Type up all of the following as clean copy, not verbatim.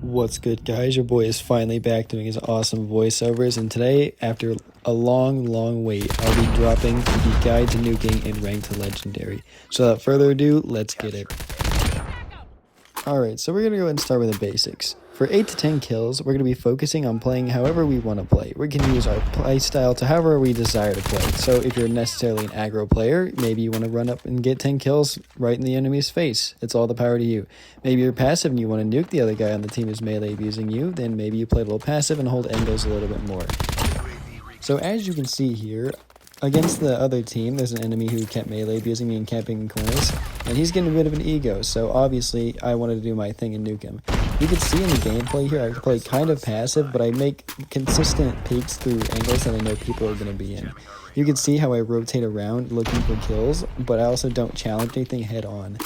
What's good, guys? Your boy is finally back doing his awesome voiceovers, and today, after a long wait, I'll be dropping the guide to nuking in Ranked to Legendary. So without further ado, let's get it. Alright, so we're going to go ahead and start with the basics. For 8 to 10 kills, we're going to be focusing on playing however we want to play. We can use our playstyle to however we desire to play. So if you're necessarily an aggro player, maybe you want to run up and get 10 kills right in the enemy's face. It's all the power to you. Maybe you're passive and you want to nuke the other guy on the team who's melee abusing you, then maybe you play a little passive and hold angles a little bit more. So as you can see here, against the other team, there's an enemy who kept melee abusing me and camping in corners, and he's getting a bit of an ego, so obviously I wanted to do my thing and nuke him. You can see in the gameplay here, I play kind of passive, but I make consistent peeks through angles that I know people are going to be in. You can see how I rotate around looking for kills, but I also don't challenge anything head on.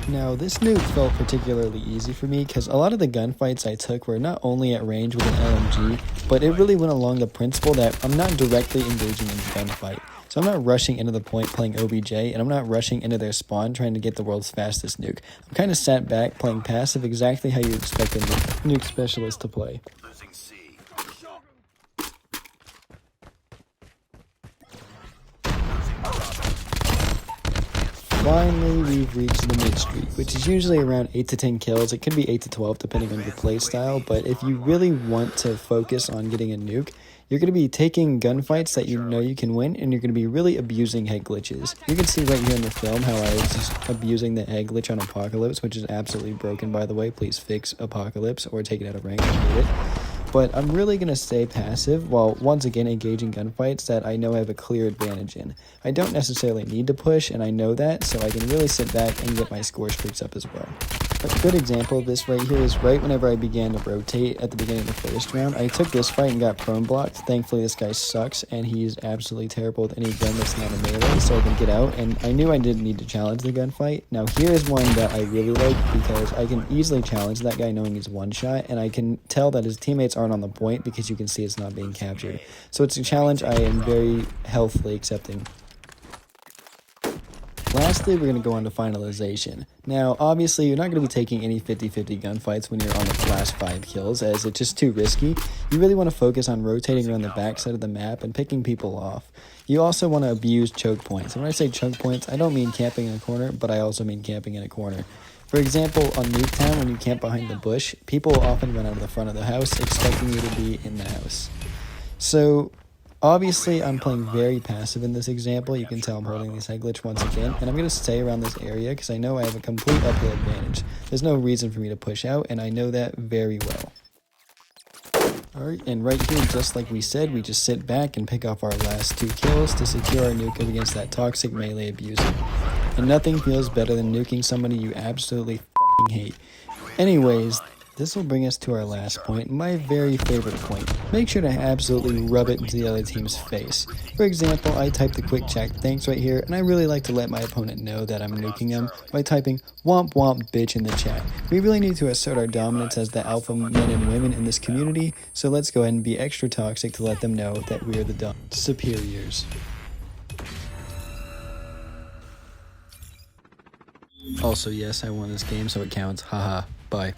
Now, this nuke felt particularly easy for me because a lot of the gunfights I took were not only at range with an LMG, but it really went along the principle that I'm not directly engaging in the gunfight. So I'm not rushing into the point playing OBJ, and I'm not rushing into their spawn trying to get the world's fastest nuke. I'm kind of sat back playing passive exactly how you expect a nuke specialist to play. Finally, we've reached the mid streak, which is usually around 8 to 10 kills. It could be 8 to 12 depending on your playstyle, but if you really want to focus on getting a nuke, you're going to be taking gunfights that you know you can win, and you're going to be really abusing head glitches. You can see right here in the film how I was just abusing the head glitch on Apocalypse, which is absolutely broken, by the way. Please fix Apocalypse or take it out of rank if you need it. But I'm really going to stay passive while once again engaging gunfights that I know I have a clear advantage in. I don't necessarily need to push, and I know that, so I can really sit back and get my score streaks up as well. A good example of this right here is right whenever I began to rotate at the beginning of the first round. I took this fight and got prone blocked. Thankfully this guy sucks, and he's absolutely terrible with any gun that's not a melee, so I can get out, and I knew I didn't need to challenge the gunfight. Now here's one that I really like because I can easily challenge that guy knowing he's one shot, and I can tell that his teammates aren't on the point because you can see it's not being captured. So it's a challenge I am very healthily accepting. Lastly, we're going to go on to Finalization. Now, obviously, you're not going to be taking any 50-50 gunfights when you're on the last 5 kills, as it's just too risky. You really want to focus on rotating around the backside of the map and picking people off. You also want to abuse choke points. And when I say choke points, I don't mean camping in a corner, but I also mean camping in a corner. For example, on Nuketown, when you camp behind the bush, people often run out of the front of the house, expecting you to be in the house. So, obviously, I'm playing very passive in this example. You can tell I'm holding this head glitch once again, and I'm going to stay around this area because I know I have a complete uphill advantage. There's no reason for me to push out, and I know that very well. Alright, and right here, just like we said, we just sit back and pick off our last 2 kills to secure our nuke up against that toxic melee abuser. And nothing feels better than nuking somebody you absolutely f***ing hate. Anyways, this will bring us to our last point, my very favorite point. Make sure to absolutely rub it into the other team's face. For example, I type the quick chat thanks right here, and I really like to let my opponent know that I'm nuking them by typing womp womp bitch in the chat. We really need to assert our dominance as the alpha men and women in this community, so let's go ahead and be extra toxic to let them know that we are the superiors. Also, yes, I won this game, so it counts. Haha. Bye.